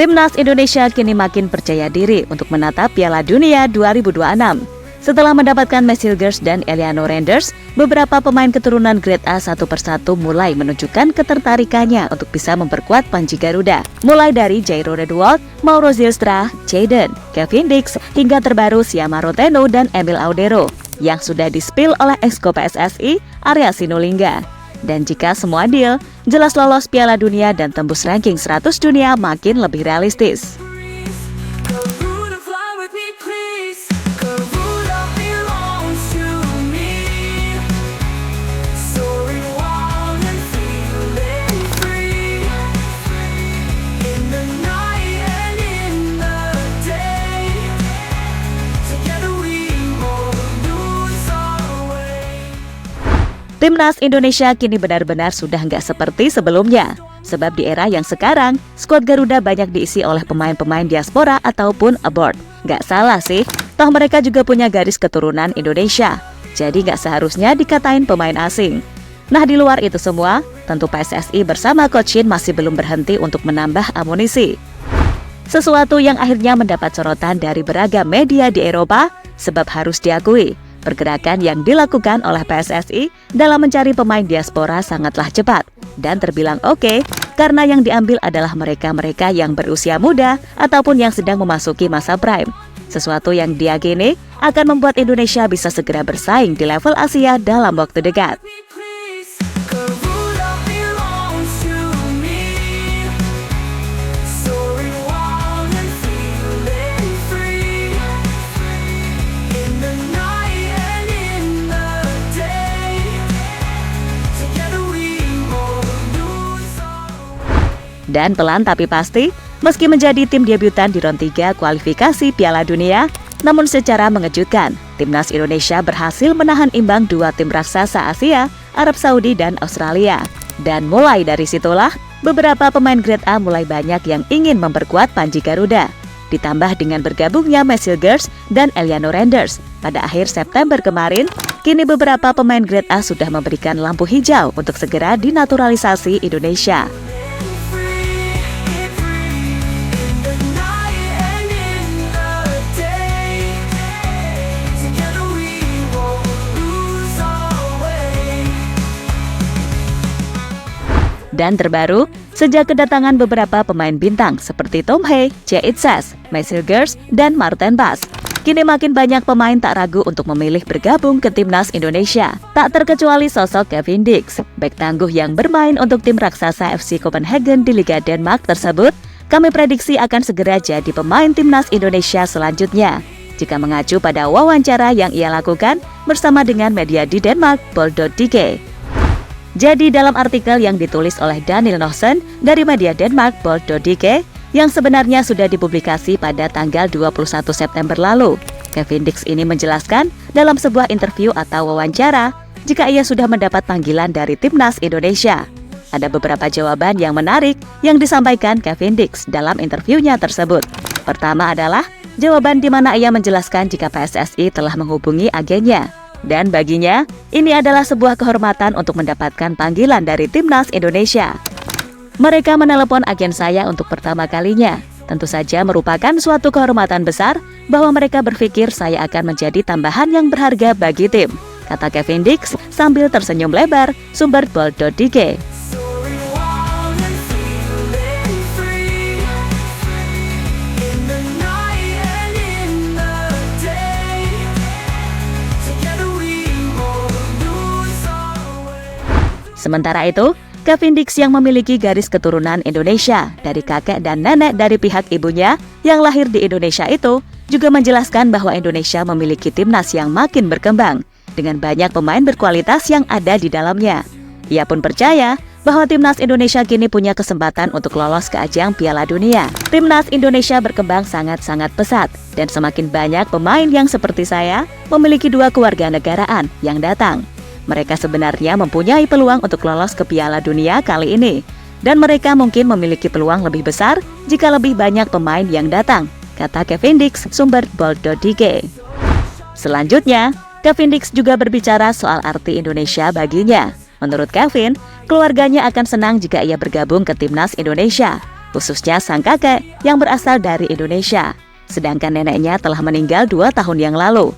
Timnas Indonesia kini makin percaya diri untuk menatap Piala Dunia 2026. Setelah mendapatkan Messi Girls dan Eliano Renders, beberapa pemain keturunan Grade A satu persatu mulai menunjukkan ketertarikannya untuk bisa memperkuat Panji Garuda. Mulai dari Jairo Redwold, Mauro Zylstra, Jaden, Kevin Dix, hingga terbaru Siama Roteno dan Emil Audero yang sudah di-spill oleh Exco PSSI, Arya Sinulinga. Dan jika semua deal, jelas lolos Piala Dunia dan tembus ranking 100 dunia makin lebih realistis. Timnas Indonesia kini benar-benar sudah nggak seperti sebelumnya. Sebab di era yang sekarang, skuad Garuda banyak diisi oleh pemain-pemain diaspora ataupun abroad. Nggak salah sih, toh mereka juga punya garis keturunan Indonesia. Jadi nggak seharusnya dikatain pemain asing. Nah, di luar itu semua, tentu PSSI bersama Coach Shin masih belum berhenti untuk menambah amunisi. Sesuatu yang akhirnya mendapat sorotan dari beragam media di Eropa, sebab harus diakui, pergerakan yang dilakukan oleh PSSI dalam mencari pemain diaspora sangatlah cepat dan terbilang oke, karena yang diambil adalah mereka-mereka yang berusia muda ataupun yang sedang memasuki masa prime. Sesuatu yang diyakini akan membuat Indonesia bisa segera bersaing di level Asia dalam waktu dekat. Dan pelan tapi pasti, meski menjadi tim debutan di round 3 kualifikasi Piala Dunia, namun secara mengejutkan, Timnas Indonesia berhasil menahan imbang dua tim raksasa Asia, Arab Saudi dan Australia. Dan mulai dari situlah, beberapa pemain Grade A mulai banyak yang ingin memperkuat Panji Garuda. Ditambah dengan bergabungnya Messi Girls dan Eliano Renders pada akhir September kemarin, kini beberapa pemain Grade A sudah memberikan lampu hijau untuk segera dinaturalisasi Indonesia. Dan terbaru, sejak kedatangan beberapa pemain bintang seperti Tom Hye, Jay Itzes, Messi Girls, dan Marten Pas, kini makin banyak pemain tak ragu untuk memilih bergabung ke Timnas Indonesia. Tak terkecuali sosok Kevin Dix, bek tangguh yang bermain untuk tim raksasa FC Copenhagen di Liga Denmark tersebut, kami prediksi akan segera jadi pemain Timnas Indonesia selanjutnya. Jika mengacu pada wawancara yang ia lakukan bersama dengan media di Denmark, Bold.dk. Jadi dalam artikel yang ditulis oleh Daniel Nossen dari media Denmark Bold.dk yang sebenarnya sudah dipublikasi pada tanggal 21 September lalu, Kevin Dix ini menjelaskan dalam sebuah interview atau wawancara jika ia sudah mendapat panggilan dari Timnas Indonesia. Ada beberapa jawaban yang menarik yang disampaikan Kevin Dix dalam interviewnya tersebut. Pertama adalah jawaban di mana ia menjelaskan jika PSSI telah menghubungi agennya. Dan baginya, ini adalah sebuah kehormatan untuk mendapatkan panggilan dari Timnas Indonesia. Mereka menelepon agen saya untuk pertama kalinya. Tentu saja merupakan suatu kehormatan besar bahwa mereka berpikir saya akan menjadi tambahan yang berharga bagi tim, kata Kevin Dix sambil tersenyum lebar, sumber Bold.dk. Sementara itu, Kevin Dix yang memiliki garis keturunan Indonesia dari kakek dan nenek dari pihak ibunya yang lahir di Indonesia itu juga menjelaskan bahwa Indonesia memiliki timnas yang makin berkembang dengan banyak pemain berkualitas yang ada di dalamnya. Ia pun percaya bahwa timnas Indonesia kini punya kesempatan untuk lolos ke ajang Piala Dunia. Timnas Indonesia berkembang sangat-sangat pesat dan semakin banyak pemain yang seperti saya memiliki dua kewarganegaraan yang datang. Mereka sebenarnya mempunyai peluang untuk lolos ke Piala Dunia kali ini. Dan mereka mungkin memiliki peluang lebih besar jika lebih banyak pemain yang datang, kata Kevin Dix, sumber Bold.dk. Selanjutnya, Kevin Dix juga berbicara soal arti Indonesia baginya. Menurut Kevin, keluarganya akan senang jika ia bergabung ke Timnas Indonesia. khususnya sang kakek yang berasal dari Indonesia. Sedangkan neneknya telah meninggal 2 tahun yang lalu.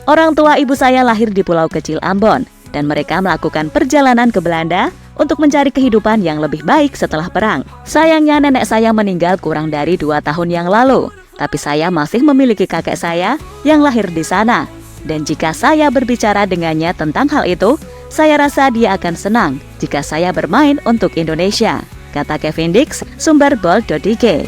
Orang tua ibu saya lahir di pulau kecil Ambon, dan mereka melakukan perjalanan ke Belanda untuk mencari kehidupan yang lebih baik setelah perang. Sayangnya nenek saya meninggal kurang dari 2 tahun yang lalu, tapi saya masih memiliki kakek saya yang lahir di sana. Dan jika saya berbicara dengannya tentang hal itu, saya rasa dia akan senang jika saya bermain untuk Indonesia, kata Kevin Dix, sumber Bold.id.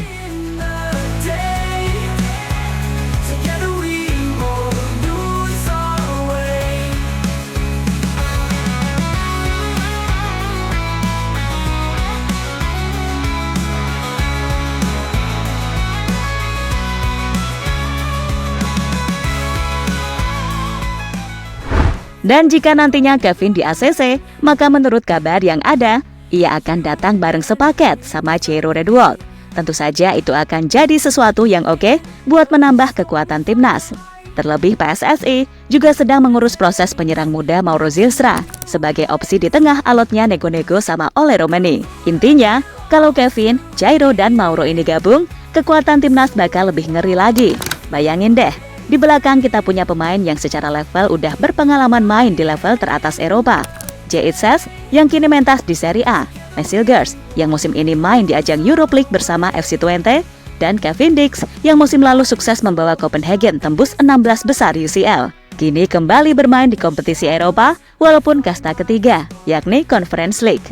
Dan jika nantinya Kevin di ACC, maka menurut kabar yang ada, ia akan datang bareng sepaket sama Jairo Redwold. Tentu saja itu akan jadi sesuatu yang oke buat menambah kekuatan timnas. Terlebih PSSI juga sedang mengurus proses penyerang muda Mauro Zilstra sebagai opsi di tengah alotnya nego-nego sama Ole Romani. Intinya, kalau Kevin, Jairo, dan Mauro ini gabung, kekuatan timnas bakal lebih ngeri lagi. Bayangin deh, di belakang kita punya pemain yang secara level udah berpengalaman main di level teratas Eropa. J.H. yang kini mentas di Serie A, Messilgers yang musim ini main di ajang Europa League bersama FC Twente, dan Kevin Dix yang musim lalu sukses membawa Copenhagen tembus 16 besar UCL. Kini kembali bermain di kompetisi Eropa walaupun kasta ketiga, yakni Conference League.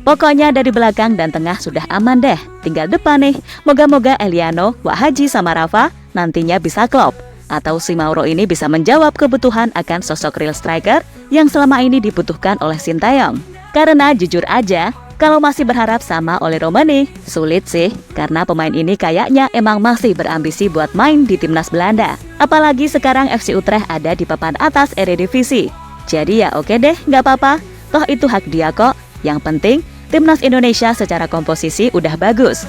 Pokoknya dari belakang dan tengah sudah aman deh, tinggal depan nih. Moga-moga Eliano, Wak Haji sama Rafa nantinya bisa klop, atau si Mauro ini bisa menjawab kebutuhan akan sosok real striker yang selama ini dibutuhkan oleh Sintayong. Karena jujur aja, kalau masih berharap sama Ole Romani, sulit sih, karena pemain ini kayaknya emang masih berambisi buat main di timnas Belanda. Apalagi sekarang FC Utrecht ada di papan atas Eredivisie. Jadi ya oke deh, nggak apa-apa, toh itu hak dia kok. Yang penting, timnas Indonesia secara komposisi udah bagus.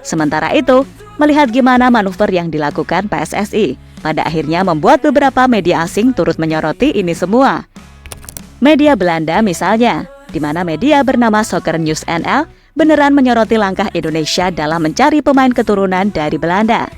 Sementara itu, melihat gimana manuver yang dilakukan PSSI, pada akhirnya membuat beberapa media asing turut menyoroti ini semua. Media Belanda misalnya, di mana media bernama Soccer News NL beneran menyoroti langkah Indonesia dalam mencari pemain keturunan dari Belanda.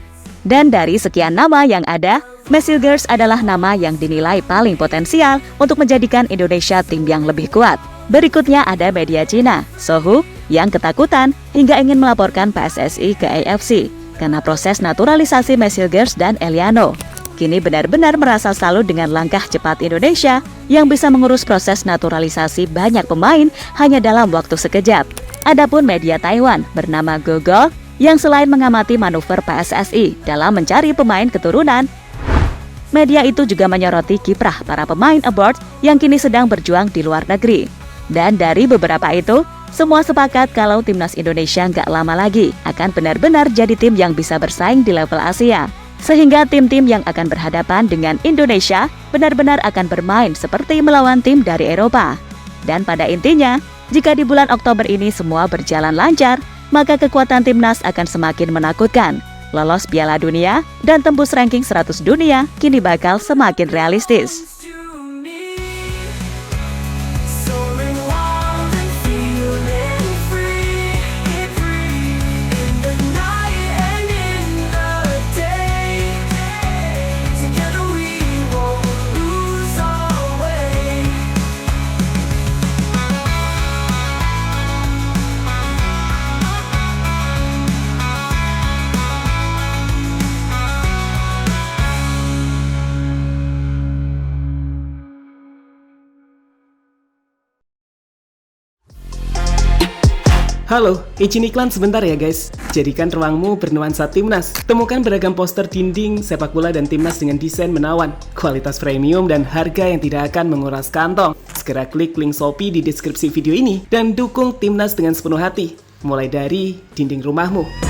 Dan dari sekian nama yang ada, Messilgers adalah nama yang dinilai paling potensial untuk menjadikan Indonesia tim yang lebih kuat. Berikutnya ada media Cina, Sohu, yang ketakutan hingga ingin melaporkan PSSI ke AFC karena proses naturalisasi Messilgers dan Eliano. Kini benar-benar merasa salut dengan langkah cepat Indonesia yang bisa mengurus proses naturalisasi banyak pemain hanya dalam waktu sekejap. Adapun media Taiwan bernama Gogol yang selain mengamati manuver PSSI dalam mencari pemain keturunan, media itu juga menyoroti kiprah para pemain abroad yang kini sedang berjuang di luar negeri. Dan dari beberapa itu, semua sepakat kalau timnas Indonesia nggak lama lagi akan benar-benar jadi tim yang bisa bersaing di level Asia. Sehingga tim-tim yang akan berhadapan dengan Indonesia benar-benar akan bermain seperti melawan tim dari Eropa. Dan pada intinya, jika di bulan Oktober ini semua berjalan lancar, maka kekuatan timnas akan semakin menakutkan. Lolos Piala Dunia dan tembus ranking 100 dunia kini bakal semakin realistis. Halo, izin iklan sebentar ya guys. Jadikan ruangmu bernuansa timnas. Temukan beragam poster dinding, sepak bola dan timnas dengan desain menawan, kualitas premium dan harga yang tidak akan menguras kantong. Segera klik link Shopee di deskripsi video ini dan dukung timnas dengan sepenuh hati. Mulai dari dinding rumahmu.